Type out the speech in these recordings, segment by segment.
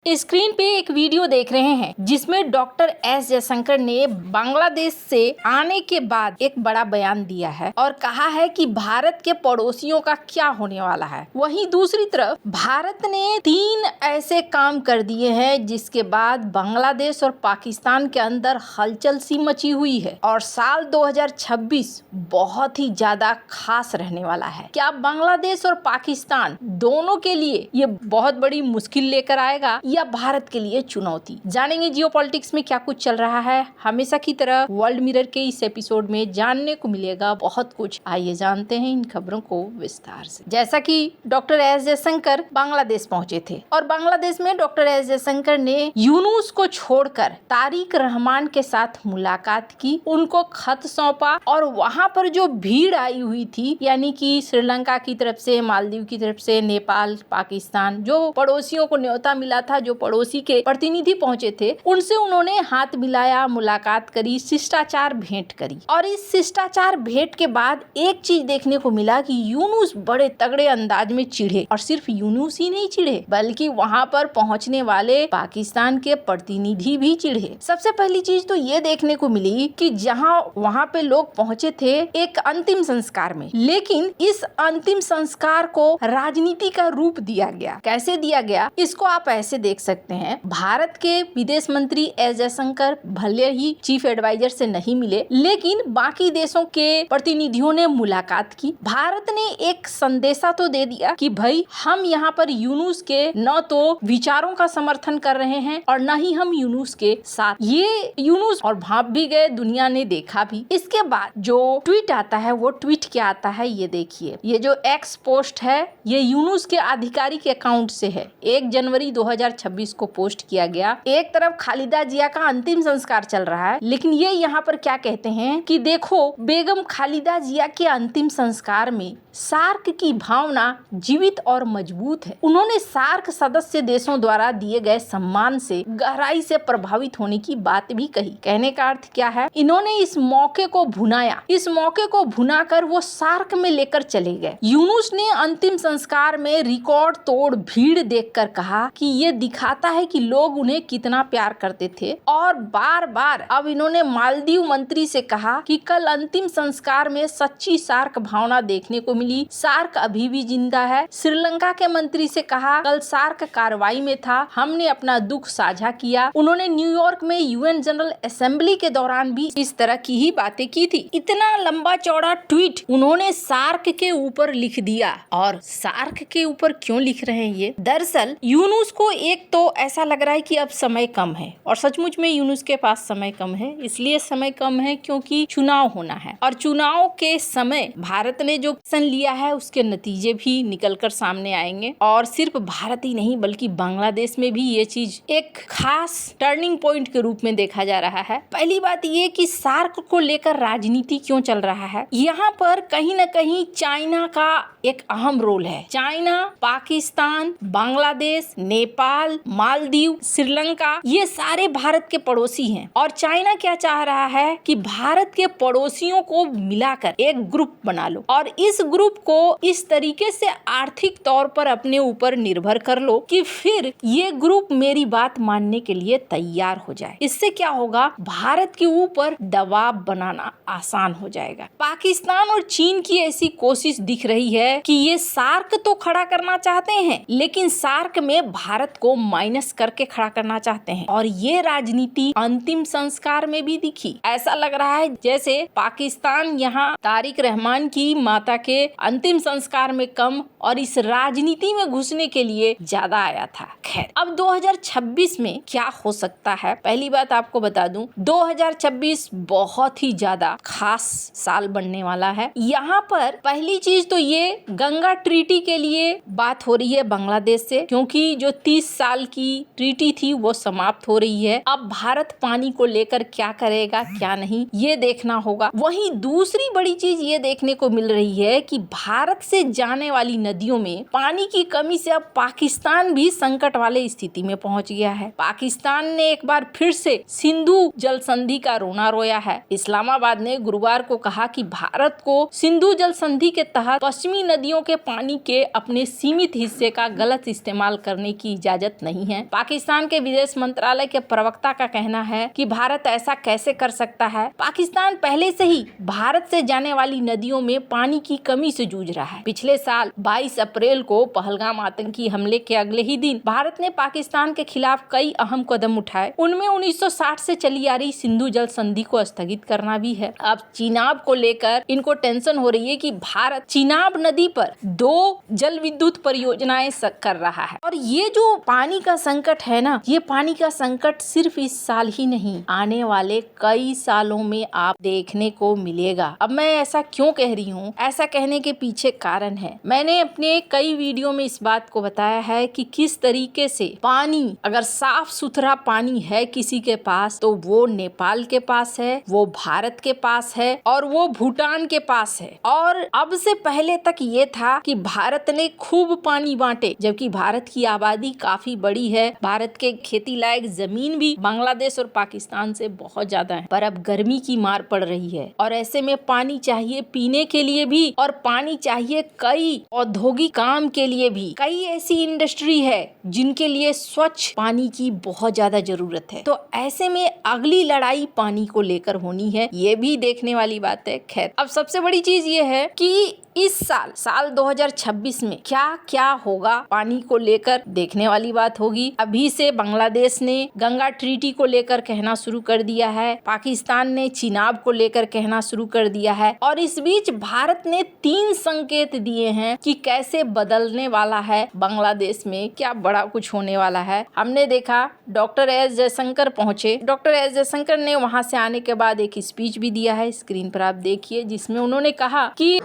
Screen पे एक video देख रहे हैं जिसमें डॉक्टर एस जयशंकर ने बांग्लादेश से आने के बाद एक बड़ा बयान दिया है और कहा है कि भारत के पड़ोसियों का क्या होने वाला है। वहीं दूसरी तरफ भारत ने 3 ऐसे काम कर दिए हैं जिसके बाद बांग्लादेश और पाकिस्तान के अंदर हलचल सी मची हुई है और साल 2026 बहुत ही ज्यादा खास रहने वाला है। क्या बांग्लादेश और पाकिस्तान दोनों के लिए ये बहुत बड़ी मुश्किल लेकर आएगा या भारत के लिए चुनौती? जानेंगे जियोपॉलिटिक्स में क्या कुछ चल रहा है। हमेशा की तरह वर्ल्ड मिरर के इस एपिसोड में जानने को मिलेगा बहुत कुछ। आइए जानते हैं इन खबरों को विस्तार से। जैसा कि डॉक्टर एस जयशंकर बांग्लादेश पहुंचे थे और बांग्लादेश में डॉक्टर एस जयशंकर ने यूनुस को छोड़कर तारिक रहमान के साथ मुलाकात की, उनको खत सौंपा और वहां पर जो भीड़ आई हुई थी, यानी कि श्रीलंका की तरफ से, मालदीव की तरफ से, नेपाल, पाकिस्तान, जो पड़ोसियों को न्योता मिला था, जो पड़ोसी के प्रतिनिधि पहुंचे थे, उनसे उन्होंने हाथ मिलाया, मुलाकात करी, शिष्टाचार भेंट करी। और इस शिष्टाचार भेंट के बाद एक चीज देखने को मिला कि यूनुस बड़े तगड़े अंदाज में चिढ़े और सिर्फ यूनुस ही नहीं चिढ़े बल्कि वहां पर पहुंचने वाले पाकिस्तान के प्रतिनिधि भी चिढ़े। सबसे पहली चीज तो ये देखने को मिली कि जहां वहां पे लोग पहुंचे थे एक अंतिम संस्कार में, लेकिन इस अंतिम संस्कार को राजनीति का रूप दिया गया। कैसे दिया गया इसको आप ऐसे देख सकते हैं। भारत के विदेश मंत्री एस जयशंकर भले ही चीफ एडवाइजर से नहीं मिले, लेकिन बाकी देशों के प्रतिनिधियों ने मुलाकात की। भारत ने एक संदेशा तो दे दिया कि भाई हम यहाँ पर यूनुस के न तो विचारों का समर्थन कर रहे हैं और न ही हम यूनुस के साथ। ये यूनुस और भाप भी गए, दुनिया ने देखा भी। इसके बाद जो ट्वीट आता है वो ट्वीट क्या आता है ये देखिए। ये जो एक्स पोस्ट है ये यूनुस के आधिकारिक अकाउंट से है। 1 जनवरी 2026 को पोस्ट किया गया। एक तरफ खालिदा जिया का अंतिम संस्कार चल रहा है, लेकिन ये यहाँ पर क्या कहते हैं कि देखो बेगम खालिदा जिया के अंतिम संस्कार में सार्क की भावना जीवित और मजबूत है। उन्होंने सार्क सदस्य देशों द्वारा दिए गए सम्मान से गहराई से प्रभावित होने की बात भी कही। कहने का अर्थ क्या है, इन्होंने इस मौके को भुनाया, इस मौके को भुनाकर वो सार्क में लेकर चले गए। यूनुस ने अंतिम संस्कार में रिकॉर्ड तोड़ भीड़ देखकर कहा कि ये दिखाता है कि लोग उन्हें कितना प्यार करते थे और बार बार अब इन्होंने मालदीव मंत्री से कहा कि कल अंतिम संस्कार में सच्ची सार्क भावना देखने को मिली, सार्क अभी भी जिंदा है। श्रीलंका के मंत्री से कहा कल सार्क कार्रवाई में था, हमने अपना दुख साझा किया। उन्होंने न्यूयॉर्क में यूएन जनरल असेंबली के दौरान भी इस तरह की ही बातें की थी। इतना लंबा चौड़ा ट्वीट उन्होंने सार्क के ऊपर लिख दिया। और सार्क के ऊपर क्यों लिख रहे हैं ये? दरअसल यूनुस को एक तो ऐसा लग रहा है कि अब समय कम है और सचमुच में यूनुस के पास समय कम है। इसलिए समय कम है क्योंकि चुनाव होना है और चुनाव के समय भारत ने जो एक्शन लिया है उसके नतीजे भी निकलकर सामने आएंगे। और सिर्फ भारत ही नहीं बल्कि बांग्लादेश में भी ये चीज एक खास टर्निंग पॉइंट के रूप में देखा जा रहा है। पहली बात ये कि सार्क को लेकर राजनीति क्यों चल रहा है, यहाँ पर कहीं न कहीं चाइना का एक अहम रोल है। चाइना, पाकिस्तान, बांग्लादेश, नेपाल, मालदीव, श्रीलंका, ये सारे भारत के पड़ोसी हैं और चाइना क्या चाह रहा है कि भारत के पड़ोसियों को मिलाकर एक ग्रुप बना लो और इस ग्रुप को इस तरीके से आर्थिक तौर पर अपने ऊपर निर्भर कर लो कि फिर ये ग्रुप मेरी बात मानने के लिए तैयार हो जाए। इससे क्या होगा, भारत के ऊपर दबाव बनाना आसान हो जाएगा। पाकिस्तान और चीन की ऐसी कोशिश दिख रही है कि ये सार्क तो खड़ा करना चाहते हैं लेकिन सार्क में भारत को माइनस करके खड़ा करना चाहते हैं और ये राजनीति अंतिम संस्कार में भी दिखी। ऐसा लग रहा है जैसे पाकिस्तान यहाँ तारिक रहमान की माता के अंतिम संस्कार में कम और इस राजनीति में घुसने के लिए ज्यादा आया था। खैर, अब 2026 में क्या हो सकता है? पहली बात आपको बता दूं, 2026 बहुत ही ज्यादा खास साल बनने वाला है। यहाँ पर पहली चीज तो ये गंगा ट्रीटी के लिए बात हो रही है बांग्लादेश से, क्योंकि जो 30 साल की ट्रीटी थी वो समाप्त हो रही है। अब भारत पानी को लेकर क्या करेगा क्या नहीं ये देखना होगा। वहीं दूसरी बड़ी चीज ये देखने को मिल रही है कि भारत से जाने वाली नदियों में पानी की कमी से अब पाकिस्तान भी संकट वाले स्थिति में पहुंच गया है। पाकिस्तान ने एक बार फिर से सिंधु जल संधि का रोना रोया है। इस्लामाबाद ने गुरुवार को कहा कि भारत को सिंधु जल संधि के तहत पश्चिमी नदियों के पानी के अपने सीमित हिस्से का गलत इस्तेमाल करने की इजाजत नहीं है। पाकिस्तान के विदेश मंत्रालय के प्रवक्ता का कहना है कि भारत ऐसा कैसे कर सकता है। पाकिस्तान पहले से ही भारत से जाने वाली नदियों में पानी की कमी से जूझ रहा है। पिछले साल 22 अप्रैल को पहलगाम आतंकी हमले के अगले ही दिन भारत ने पाकिस्तान के खिलाफ कई अहम कदम उठाए। उनमें 1960 से चली आ रही सिंधु जल संधि को स्थगित करना भी है। अब चिनाब को लेकर इनको टेंशन हो रही है कि भारत चिनाब नदी पर 2 जल विद्युत परियोजनाएं कर रहा है। और ये जो पानी का संकट है ना, ये पानी का संकट सिर्फ इस साल ही नहीं, आने वाले कई सालों में आप देखने को मिलेगा। अब मैं ऐसा क्यों कह रही हूँ, ऐसा कहने के पीछे कारण है। मैंने अपने कई वीडियो में इस बात को बताया है कि किस तरीके से पानी, अगर साफ सुथरा पानी है किसी के पास तो वो नेपाल के पास है, वो भारत के पास है और वो भूटान के पास है। और अब से पहले तक ये था कि भारत ने खूब पानी बांटे, जबकि भारत की आबादी काफी बड़ी है, भारत के खेती लायक जमीन भी बांग्लादेश और पाकिस्तान से बहुत ज्यादा है। पर अब गर्मी की मार पड़ रही है और ऐसे में पानी चाहिए पीने के लिए भी और पानी चाहिए कई औद्योगिक काम के लिए भी। कई ऐसी इंडस्ट्री है जिनके लिए स्वच्छ पानी की बहुत ज्यादा जरूरत है। तो ऐसे में अगली लड़ाई पानी को लेकर होनी है, ये भी देखने वाली बात है। खैर, अब सबसे बड़ी चीज ये है कि इस साल 2026 में क्या क्या होगा पानी को लेकर देखने वाली बात होगी। अभी से बांग्लादेश ने गंगा ट्रीटी को लेकर कहना शुरू कर दिया है, पाकिस्तान ने चिनाब को लेकर कहना शुरू कर दिया है और इस बीच भारत ने 3 संकेत दिए हैं कि कैसे बदलने वाला है बांग्लादेश में, क्या बड़ा कुछ होने वाला है। हमने देखा डॉक्टर एस जयशंकर पहुंचे। डॉक्टर एस जयशंकर ने वहां से आने के बाद एक स्पीच भी दिया है, स्क्रीन पर आप देखिए, जिसमें उन्होंने कहा कि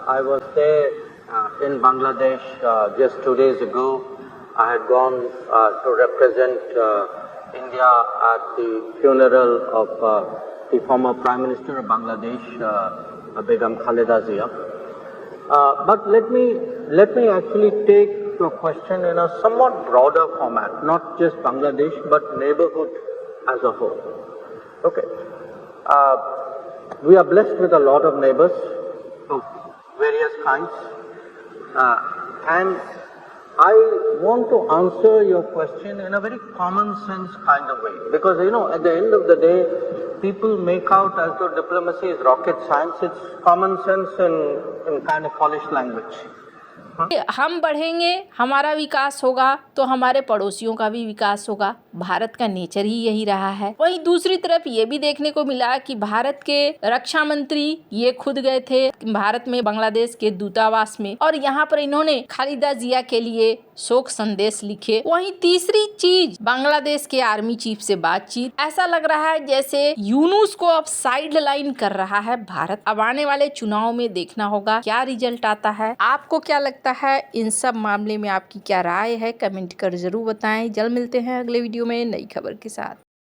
I was there in Bangladesh just 2 days ago. I had gone to represent India at the funeral of the former Prime Minister of Bangladesh, Begum Khaleda Zia. But let me actually take your question in a somewhat broader format, not just Bangladesh, but neighborhood as a whole. Okay. We are blessed with a lot of neighbors of various kinds, and I want to answer your question in a very common sense kind of way, because at the end of the day people make out as though diplomacy is rocket science. It's common sense in kind of polished language. हम बढ़ेंगे, हमारा विकास होगा तो हमारे पड़ोसियों का भी विकास होगा। भारत का नेचर ही यही रहा है। वहीं दूसरी तरफ ये भी देखने को मिला कि भारत के रक्षा मंत्री ये खुद गए थे भारत में बांग्लादेश के दूतावास में और यहाँ पर इन्होंने खालिदा जिया के लिए शोक संदेश लिखे। वहीं तीसरी चीज, बांग्लादेश के आर्मी चीफ से बातचीत। ऐसा लग रहा है जैसे यूनुस को अब साइड लाइन कर रहा है भारत। अब आने वाले चुनाव में देखना होगा क्या रिजल्ट आता है। आपको क्या लगता है इन सब मामले में, आपकी क्या राय है, कमेंट कर जरूर बताएं। जल्द मिलते हैं अगले वीडियो में नई खबर के साथ।